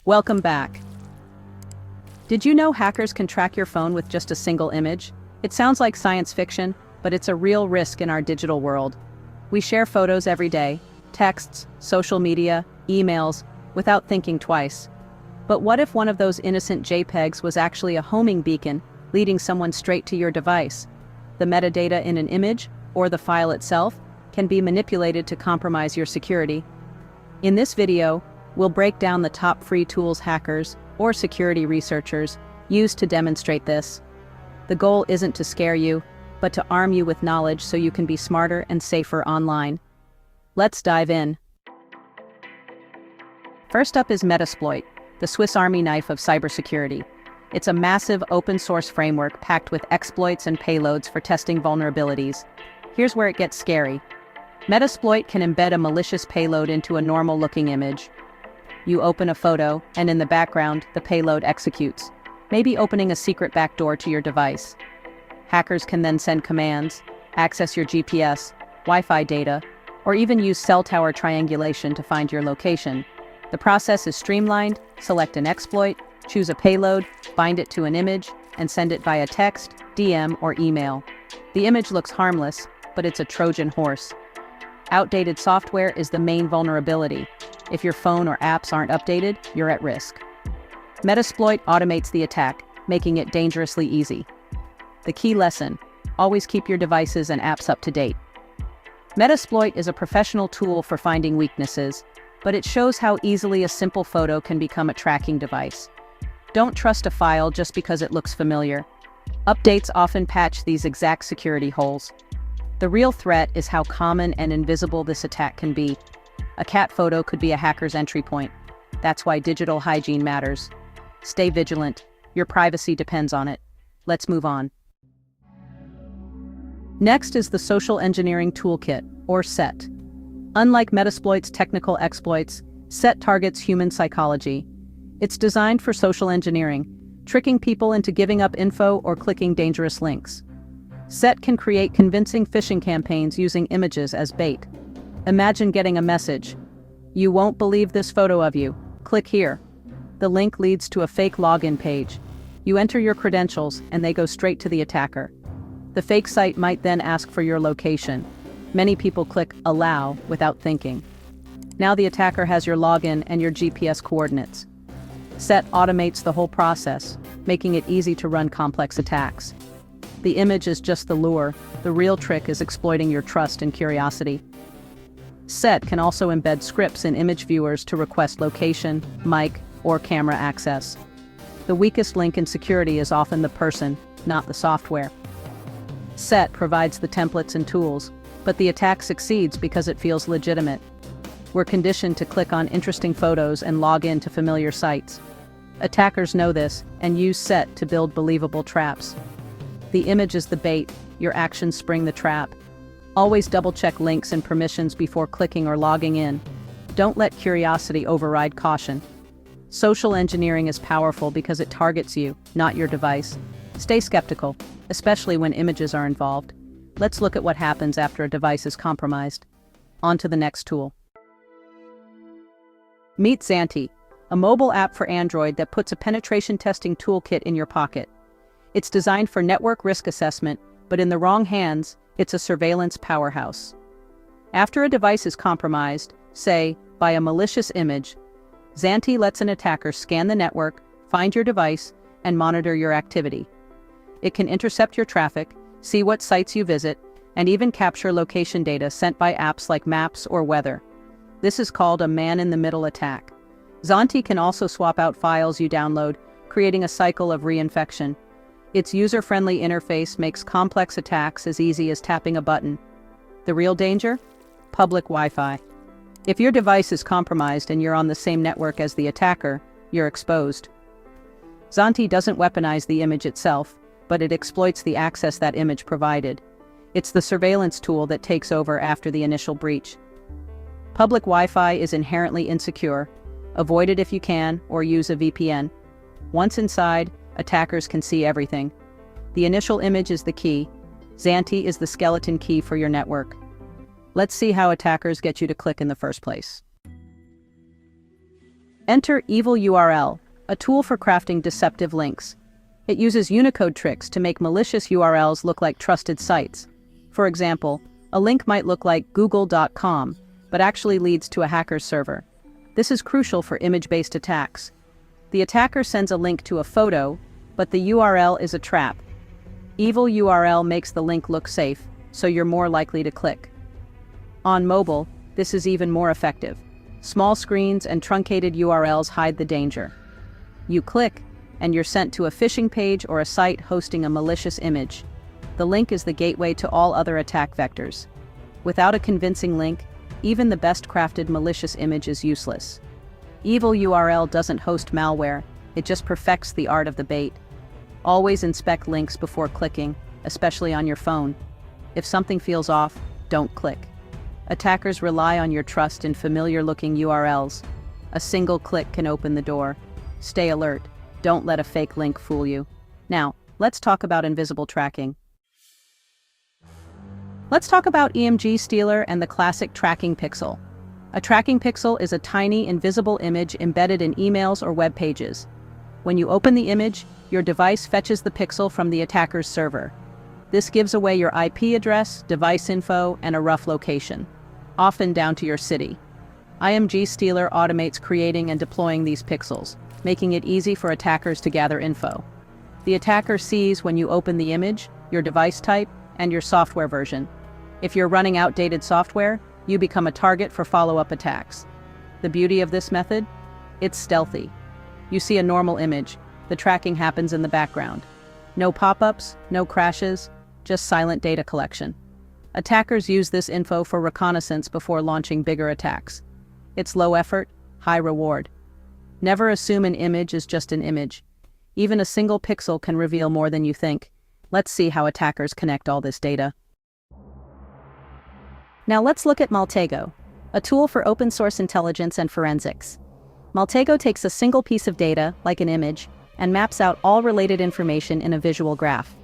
Welcome back. Did you know hackers can track your phone with just a single image? It sounds like science fiction, but it's a real risk in our digital world. We share photos every day, texts, social media, emails, without thinking twice. But what if one of those innocent JPEGs was actually a homing beacon leading someone straight to your device? The metadata in an image, or the file itself, can be manipulated to compromise your security. In this video, we'll break down the top free tools hackers or security researchers use to demonstrate this. The goal isn't to scare you, but to arm you with knowledge so you can be smarter and safer online. Let's dive in. First up is Metasploit, the Swiss Army knife of cybersecurity. It's a massive open-source framework packed with exploits and payloads for testing vulnerabilities. Here's where it gets scary. Metasploit can embed a malicious payload into a normal-looking image. You open a photo, and in the background, the payload executes, maybe opening a secret backdoor to your device. Hackers can then send commands, access your GPS, Wi-Fi data, or even use cell tower triangulation to find your location. The process is streamlined. Select an exploit, choose a payload, bind it to an image, and send it via text, DM, or email. The image looks harmless, but it's a Trojan horse. Outdated software is the main vulnerability. If your phone or apps aren't updated, you're at risk. Metasploit automates the attack, making it dangerously easy. The key lesson: always keep your devices and apps up to date. Metasploit is a professional tool for finding weaknesses, but it shows how easily a simple photo can become a tracking device. Don't trust a file just because it looks familiar. Updates often patch these exact security holes. The real threat is how common and invisible this attack can be. A cat photo could be a hacker's entry point. That's why digital hygiene matters. Stay vigilant. Your privacy depends on it. Let's move on. Next is the Social Engineering Toolkit, or SET. Unlike Metasploit's technical exploits, SET targets human psychology. It's designed for social engineering, tricking people into giving up info or clicking dangerous links. SET can create convincing phishing campaigns using images as bait. Imagine getting a message: "You won't believe this photo of you. Click here." The link leads to a fake login page. You enter your credentials, and they go straight to the attacker. The fake site might then ask for your location. Many people click allow without thinking. Now the attacker has your login and your GPS coordinates. SET automates the whole process, making it easy to run complex attacks. The image is just the lure. The real trick is exploiting your trust and curiosity. SET can also embed scripts in image viewers to request location, mic, or camera access. The weakest link in security is often the person, not the software. SET provides the templates and tools, but the attack succeeds because it feels legitimate. We're conditioned to click on interesting photos and log in to familiar sites. Attackers know this and use SET to build believable traps. The image is the bait, your actions spring the trap. Always double-check links and permissions before clicking or logging in. Don't let curiosity override caution. Social engineering is powerful because it targets you, not your device. Stay skeptical, especially when images are involved. Let's look at what happens after a device is compromised. On to the next tool. Meet Zanti, a mobile app for Android that puts a penetration testing toolkit in your pocket. It's designed for network risk assessment, but in the wrong hands, it's a surveillance powerhouse. After a device is compromised, say, by a malicious image, Zanti lets an attacker scan the network, find your device, and monitor your activity. It can intercept your traffic, see what sites you visit, and even capture location data sent by apps like Maps or Weather. This is called a man-in-the-middle attack. Zanti can also swap out files you download, creating a cycle of reinfection. Its user-friendly interface makes complex attacks as easy as tapping a button. The real danger? Public Wi-Fi. If your device is compromised and you're on the same network as the attacker, you're exposed. Zanti doesn't weaponize the image itself, but it exploits the access that image provided. It's the surveillance tool that takes over after the initial breach. Public Wi-Fi is inherently insecure. Avoid it if you can, or use a VPN. Once inside, attackers can see everything. The initial image is the key. Zanti is the skeleton key for your network. Let's see how attackers get you to click in the first place. Enter Evil URL, a tool for crafting deceptive links. It uses Unicode tricks to make malicious URLs look like trusted sites. For example, a link might look like google.com, but actually leads to a hacker's server. This is crucial for image-based attacks. The attacker sends a link to a photo, but the URL is a trap. Evil URL makes the link look safe, so you're more likely to click. On mobile, this is even more effective. Small screens and truncated URLs hide the danger. You click, and you're sent to a phishing page or a site hosting a malicious image. The link is the gateway to all other attack vectors. Without a convincing link, even the best-crafted malicious image is useless. Evil URL doesn't host malware, it just perfects the art of the bait. Always inspect links before clicking, especially on your phone. If something feels off, don't click. Attackers rely on your trust in familiar-looking URLs. A single click can open the door. Stay alert. Don't let a fake link fool you. Now, let's talk about invisible tracking. Let's talk about EMG Stealer and the classic tracking pixel. A tracking pixel is a tiny, invisible image embedded in emails or web pages. When you open the image, your device fetches the pixel from the attacker's server. This gives away your IP address, device info, and a rough location, often down to your city. EMG Stealer automates creating and deploying these pixels, making it easy for attackers to gather info. The attacker sees when you open the image, your device type, and your software version. If you're running outdated software, you become a target for follow-up attacks. The beauty of this method? It's stealthy. You see a normal image. The tracking happens in the background. No pop-ups, no crashes, just silent data collection. Attackers use this info for reconnaissance before launching bigger attacks. It's low effort, high reward. Never assume an image is just an image. Even a single pixel can reveal more than you think. Let's see how attackers connect all this data. Now let's look at Maltego, a tool for open source intelligence and forensics. Maltego takes a single piece of data, like an image, and maps out all related information in a visual graph.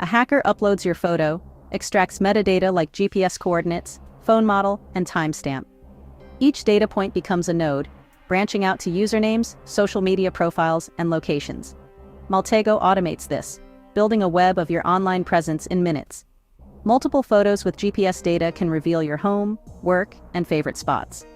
A hacker uploads your photo, extracts metadata like GPS coordinates, phone model, and timestamp. Each data point becomes a node, branching out to usernames, social media profiles, and locations. Maltego automates this, building a web of your online presence in minutes. Multiple photos with GPS data can reveal your home, work, and favorite spots.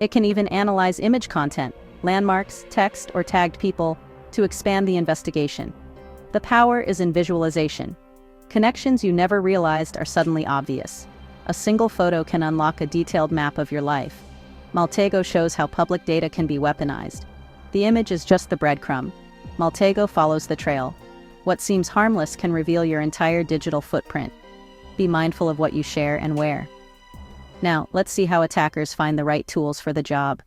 It can even analyze image content, landmarks, text, or tagged people to expand the investigation. The power is in visualization. Connections you never realized are suddenly obvious. A single photo can unlock a detailed map of your life. Maltego shows how public data can be weaponized. The image is just the breadcrumb. Maltego follows the trail. What seems harmless can reveal your entire digital footprint. Be mindful of what you share and where. Now, let's see how attackers find the right tools for the job.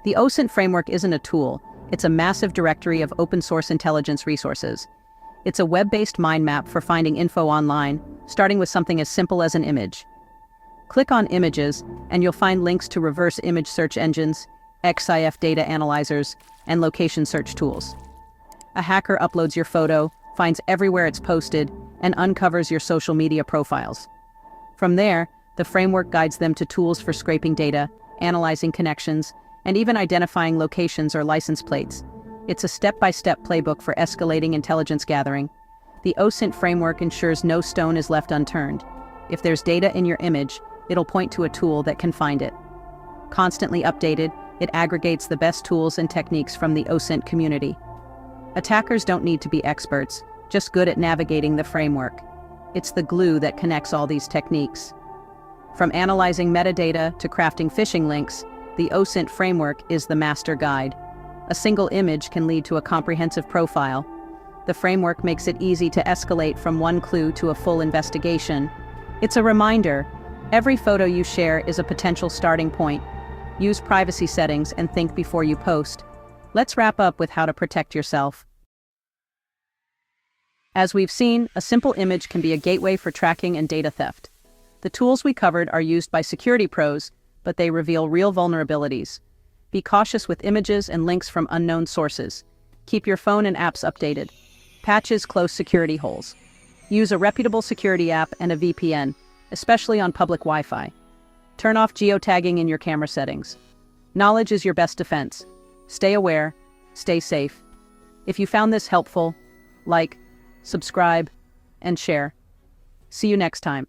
The OSINT framework isn't a tool, it's a massive directory of open-source intelligence resources. It's a web-based mind map for finding info online, starting with something as simple as an image. Click on Images, and you'll find links to reverse image search engines, XIF data analyzers, and location search tools. A hacker uploads your photo, finds everywhere it's posted, and uncovers your social media profiles. From there, the framework guides them to tools for scraping data, analyzing connections, and even identifying locations or license plates. It's a step-by-step playbook for escalating intelligence gathering. The OSINT framework ensures no stone is left unturned. If there's data in your image, it'll point to a tool that can find it. Constantly updated, it aggregates the best tools and techniques from the OSINT community. Attackers don't need to be experts, just good at navigating the framework. It's the glue that connects all these techniques. From analyzing metadata to crafting phishing links, the OSINT framework is the master guide. A single image can lead to a comprehensive profile. The framework makes it easy to escalate from one clue to a full investigation. It's a reminder, every photo you share is a potential starting point. Use privacy settings and think before you post. Let's wrap up with how to protect yourself. As we've seen, a simple image can be a gateway for tracking and data theft. The tools we covered are used by security pros, but they reveal real vulnerabilities. Be cautious with images and links from unknown sources. Keep your phone and apps updated. Patches close security holes. Use a reputable security app and a VPN, especially on public Wi-Fi. Turn off geotagging in your camera settings. Knowledge is your best defense. Stay aware, stay safe. If you found this helpful, like, subscribe, and share. See you next time.